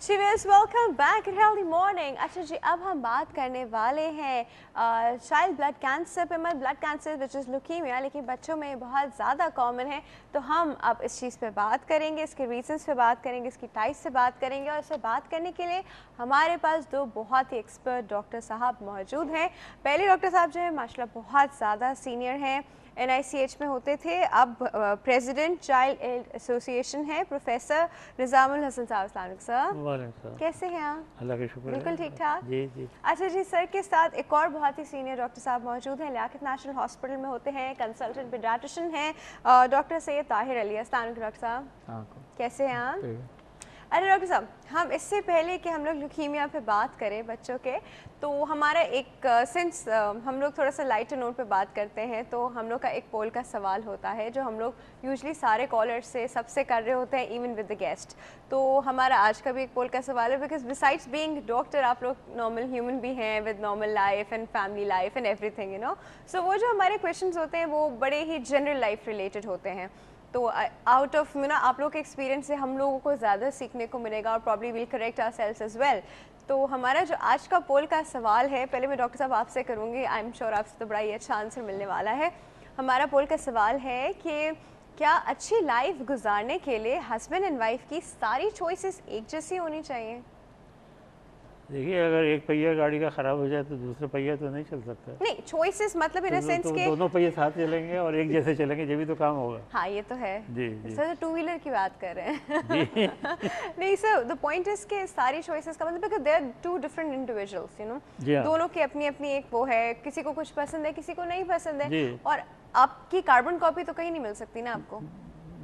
Cheers, welcome back at Healthy Morning। अच्छा जी, अब हम बात करने वाले हैं चाइल्ड ब्लड कैंसर पे। मैं blood cancer which is leukaemia, लेकिन बच्चों में बहुत ज़्यादा कॉमन है। तो हम अब इस चीज़ पे बात करेंगे, इसके रीजंस पे बात करेंगे, इसकी टाइप्स से बात करेंगे। और इससे बात करने के लिए हमारे पास दो बहुत ही एक्सपर्ट डॉक्टर साहब मौजूद हैं। पहले डॉक्टर साहब जो है माशाल्लाह बहुत ज़्यादा सीनियर हैं, NICH में होते थे, अब प्रेसिडेंट चाइल्ड एड एसोसिएशन है, प्रोफेसर निज़ामुल हसन साहब। अस्सलाम वालेकुम सर, कैसे हैं आप? अल्लाह का शुक्र है, बिल्कुल ठीक ठाक। जी जी। अच्छा जी, सर के साथ एक और बहुत ही सीनियर डॉक्टर साहब मौजूद हैं, लियाकत नेशनल हॉस्पिटल में होते हैं, कंसल्टेंट पीडियाट्रिशियन हैं, डॉक्टर सैयद ताहिर अली। अस्सलाम वालेकुम डॉक्टर साहब, कैसे हैं आप? अरे डॉक्टर साहब, हम इससे पहले कि हम लोग ल्यूकीमिया पे बात करें बच्चों के, तो हमारा एक सिंस हम लोग थोड़ा सा लाइटर नोट पे बात करते हैं, तो हम लोग का एक पोल का सवाल होता है जो हम लोग यूजुअली सारे कॉलर्स से सबसे कर रहे होते हैं, इवन विद द गेस्ट। तो हमारा आज का भी एक पोल का सवाल है, बिकॉज बिसाइड्स बीइंग डॉक्टर आप लोग नॉर्मल ह्यूमन भी हैं with normal life and family life and everything, you know. So वो जो हमारे क्वेश्चंस होते हैं वो बड़े ही जनरल लाइफ रिलेटेड होते हैं। तो आउट ऑफ आप लोगों के एक्सपीरियंस से हम लोगों को ज़्यादा सीखने को मिलेगा और probably will correct ourselves as well. तो हमारा जो आज का पोल का सवाल है, पहले मैं डॉक्टर साहब आपसे करूँगी, आई एम श्योर आपसे तो बड़ा ही अच्छा आंसर मिलने वाला है। हमारा पोल का सवाल है कि क्या अच्छी लाइफ गुजारने के लिए हस्बैंड एंड वाइफ की सारी चॉइसेस एक जैसी होनी चाहिए? देखिए, अगर एक पहिया गाड़ी का ख़राब हो जाए तो दूसरा पहिया तो नहीं चल सकता। नहीं, चॉइसेस मतलब इन सेंस के दोनों पहिए साथ चलेंगे और एक जैसे चलेंगे जब भी तो काम होगा। हाँ, ये तो है जी जी। सर, टू व्हीलर की बात कर रहे हैं। नहीं सर, द पॉइंट इज के सारी चॉइसेस का मतलब they are two different individuals, you know. दोनों की अपनी अपनी एक वो है, किसी को कुछ पसंद है, किसी को नहीं पसंद है, और आपकी कार्बन कॉपी तो कहीं नहीं मिल सकती ना आपको।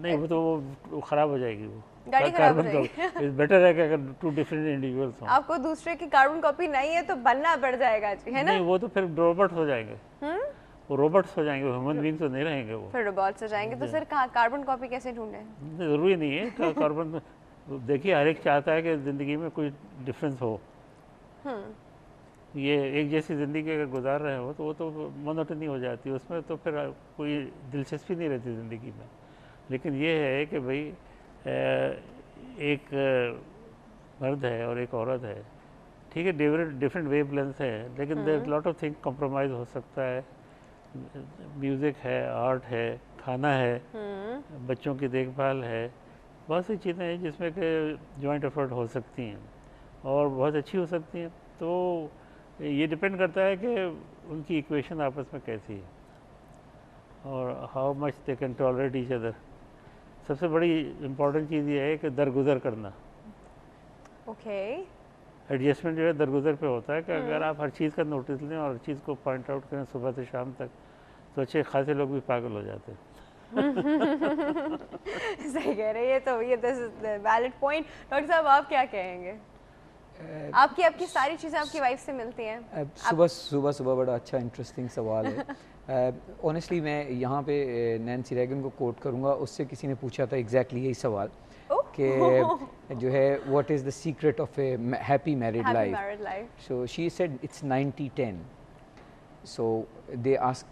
नहीं, वो तो ख़राब हो जाएगी, वो गाड़ी खराब हो जाएगी। बेटर है कि अगर टू डिफरेंट इंडिविजुअल्स हों। आपको दूसरे की कार्बन कॉपी नहीं है तो बनना पड़ जाएगा जी, है ना? नहीं, वो तो फिर रोबोट हो जाएंगे। वो रोबोट्स हो जाएंगे, ह्यूमन बीइंग तो नहीं रहेंगे वो। फिर रोबोट्स हो जाएंगे। तो सर कार्बन कॉपी कैसे ढूंढें? ज़रूरी नहीं है कार्बन। देखिए, हर एक चाहता है कि ज़िंदगी में कोई डिफरेंस हो। ये एक जैसी ज़िंदगी अगर गुजार रहे हो तो वो तो मोनोटनी हो जाती है, उसमें तो फिर कोई दिलचस्पी नहीं रहती ज़िंदगी में। लेकिन ये है कि भाई एक मर्द है और एक औरत है, ठीक है, डिफरेंट वेव लेंथ है, लेकिन there lot of thing compromise हो सकता है। म्यूज़िक है, आर्ट है, खाना है, बच्चों की देखभाल है, बहुत सी चीज़ें हैं जिसमें कि जॉइंट एफर्ट हो सकती हैं और बहुत अच्छी हो सकती हैं। तो ये डिपेंड करता है कि उनकी इक्वेशन आपस में कैसी है और how much they can tolerate each other. सबसे बड़ी इम्पॉर्टेंट चीज़ ये है कि दरगुजर करना। ओके। एडजस्टमेंट जो है दरगुजर पे होता है कि अगर आप हर चीज़ का नोटिस लें और हर चीज़ को पॉइंट आउट करें सुबह से शाम तक, तो अच्छे खासे लोग भी पागल हो जाते हैं। सही कह रहे हैं, ये तो वैलिड पॉइंट। डॉक्टर साहब, आप क्या कहेंगे? आपकी सारी चीज़ें आपकी वाइफ से मिलती हैं? सुबह बड़ा अच्छा इंटरेस्टिंग सवाल है। ऑनेस्टली मैं यहाँ पे नैन्सी रेगन को कोट करूँगा, उससे किसी ने पूछा था एग्जैक्टली यही सवाल कि जो है what is the secret of A happy married life. So she said it's 90-10. So they asked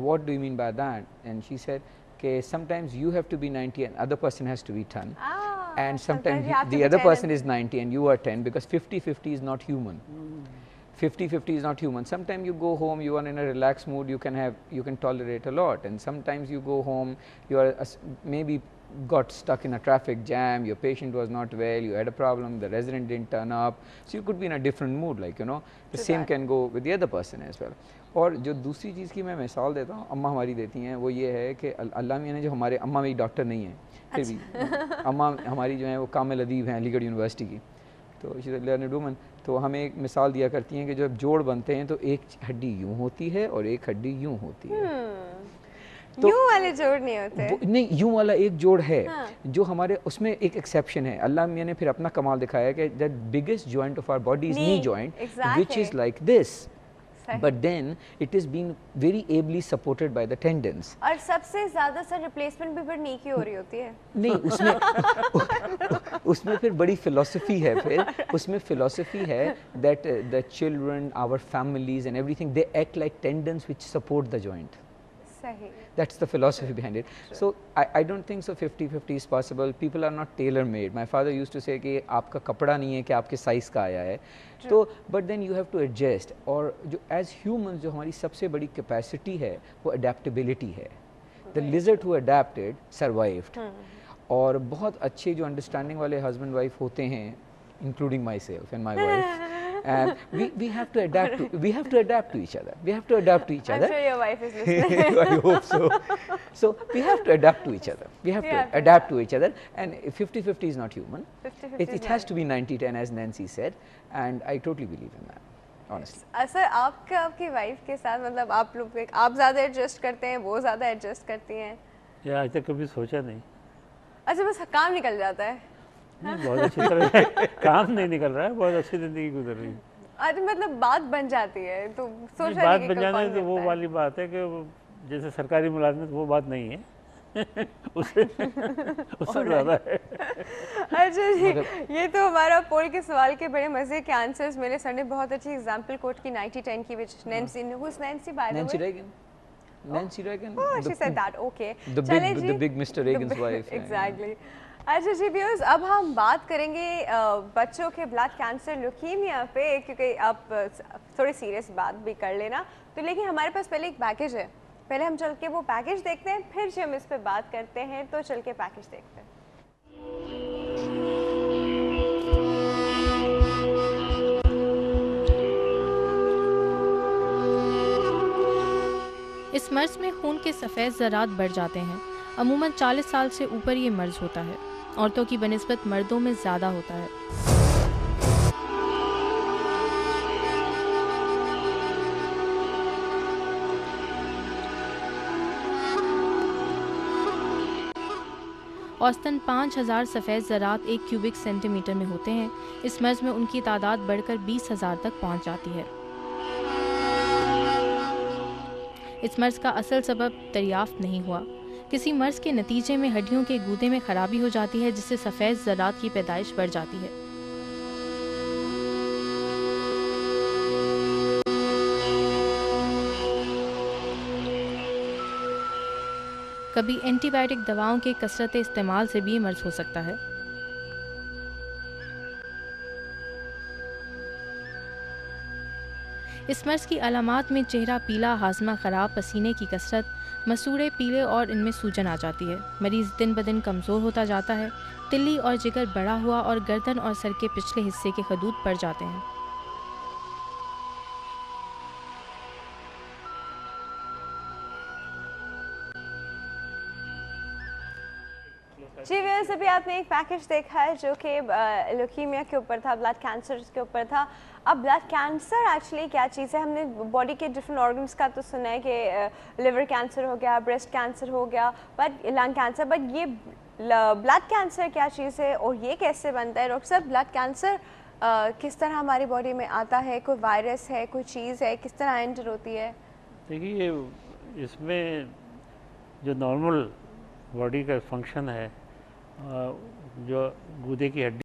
what do you mean by that, and she said okay, sometimes you have to be 90 and other person has to be 10, and sometimes the other person is 90 and you are 10, because 50-50 is not human. 50-50 is not human. Sometimes you go home, you are in a relaxed mood, you can tolerate a lot, and sometimes you go home, you are maybe got stuck in a traffic jam, your patient was not well, you had a problem, the resident didn't turn up, so you could be in a different mood, like, you know, the same can go with the other person as well. और जो दूसरी चीज़ की मैं मिसाल देता हूँ, अम्मा हमारी देती हैं, वो ये है कि अल्लाह मियाँ ने जो हमारे, अम्मा मेरी डॉक्टर नहीं है फिर भी, अम्मा हमारी जो है वो कामिल अदीब हैं अलीगढ़ यूनिवर्सिटी की, तो she is a learned woman, तो हमें एक मिसाल दिया करती हैं कि जब जोड़ बनते हैं तो एक हड्डी यूँ होती है और एक हड्डी यूँ होती है। तो यूं वाले जोड़ नहीं होते। नहीं, यूं वाला एक जोड़ है। जो हमारे उसमें एक एक्सेप्शन है। अल्लाह मियाँ ने फिर अपना कमाल दिखाया कि that biggest joint of our body is knee joint, which is like this, but then it is being very ably supported by the tendons. और सबसे ज्यादा सर रिप्लेसमेंट भी फिर नी की हो रही होती है। नहीं, उसमें फिर बड़ी फिलॉसफी है। फिर उसमें फिलॉसफी है that the children, our families and everything, they act like tendons which support the joint. That's the philosophy behind it. So I don't think so 50-50 is possible. People are not tailor made. My father used to say कि आपका कपड़ा नहीं है कि आपके size का आया है. तो but then you have to adjust. और जो as humans जो हमारी सबसे बड़ी capacity है वो adaptability है. The lizard who adapted survived. और बहुत अच्छे जो अंडरस्टैंडिंग वाले हस्बैंड वाइफ होते हैं, including my self and my wife, we have to adapt to we have to adapt to each other. We have to adapt to each other. I'm sure your wife is listening. I hope so. So we have to adapt to each other. We have to adapt to each other, and 50-50 is not human. It has to be 90-10 as Nancy said, and I totally believe in that. Honestly. Sir आपकी wife के साथ मतलब आप लोग आप ज़्यादा adjust करते हैं, वो ज़्यादा एडजस्ट करती हैं? या आज तक कभी सोचा नहीं. अच्छा, बस काम निकल जाता है. नहीं, बहुत अच्छी तरह काम नहीं निकल रहा है, बहुत अच्छी ज़िंदगी गुजर रही है. अरे मतलब बात बन जाती है तो सोच रही बात बन जाना तो वो वाली बात है कि जैसे सरकारी मुलाजमत वो बात नहीं है. उससे ज़्यादा है. अच्छा जी, ये तो हमारा पोल के सवाल के बड़े मज़े के आंसर्स मिले. सर ने बहुत अच्छी एग्जांपल कोट की 90-10 की, which Nancy, who's Nancy by the way? Nancy Reagan. Nancy Reagan. Oh, she said that. Okay. The big Mr. Reagan's wife. Exactly. अच्छा जी व्यूअर्स, अब हम बात करेंगे बच्चों के ब्लड कैंसर ल्यूकीमिया पे, क्योंकि आप थोड़ी सीरियस बात भी कर लेना तो. लेकिन हमारे पास पहले एक पैकेज है, पहले हम चल के वो पैकेज देखते हैं, फिर जो हम इस पे बात करते हैं. तो चल के पैकेज देखते हैं. इस मर्ज में खून के सफ़ेद ज़रात बढ़ जाते हैं. अमूमन 40 साल से ऊपर ये मर्ज होता है. औरतों की बनिस्बत मर्दों में ज़्यादा होता है. औसतन 5000 सफ़ेद ज़रात 1 क्यूबिक सेंटीमीटर में होते हैं. इस मर्ज में उनकी तादाद बढ़कर 20,000 तक पहुंच जाती है. इस मर्ज का असल सबब दरियाफ्त नहीं हुआ. किसी मर्ज के नतीजे में हड्डियों के गूदे में खराबी हो जाती है, जिससे सफ़ेद ज़रात की पैदाइश बढ़ जाती है. कभी एंटीबायोटिक दवाओं के कसरत इस्तेमाल से भी मर्ज हो सकता है. इस मर्ज की अलामात में चेहरा पीला, हाजमा खराब, पसीने की कसरत, मसूड़े पीले और इनमें सूजन आ जाती है. मरीज़ दिन ब दिन कमज़ोर होता जाता है. तिल्ली और जिगर बड़ा हुआ और गर्दन और सर के पिछले हिस्से के खदूद पड़ जाते हैं. जी वैसे अभी आपने एक पैकेज देखा है जो कि ल्यूकीमिया के ऊपर था, ब्लड कैंसर के ऊपर था. अब ब्लड कैंसर एक्चुअली क्या चीज़ है? हमने बॉडी के डिफरेंट ऑर्गन्स का तो सुना है कि लिवर कैंसर हो गया, ब्रेस्ट कैंसर हो गया, बट लंग कैंसर, बट ये ब्लड कैंसर क्या चीज़ है और ये कैसे बनता है? डॉक्टर साहब, ब्लड कैंसर किस तरह हमारी बॉडी में आता है? कोई वायरस है, कोई चीज़ है, किस तरह एंटर होती है? देखिए, इसमें जो नॉर्मल बॉडी का फंक्शन है, जो गूदे की हड्डी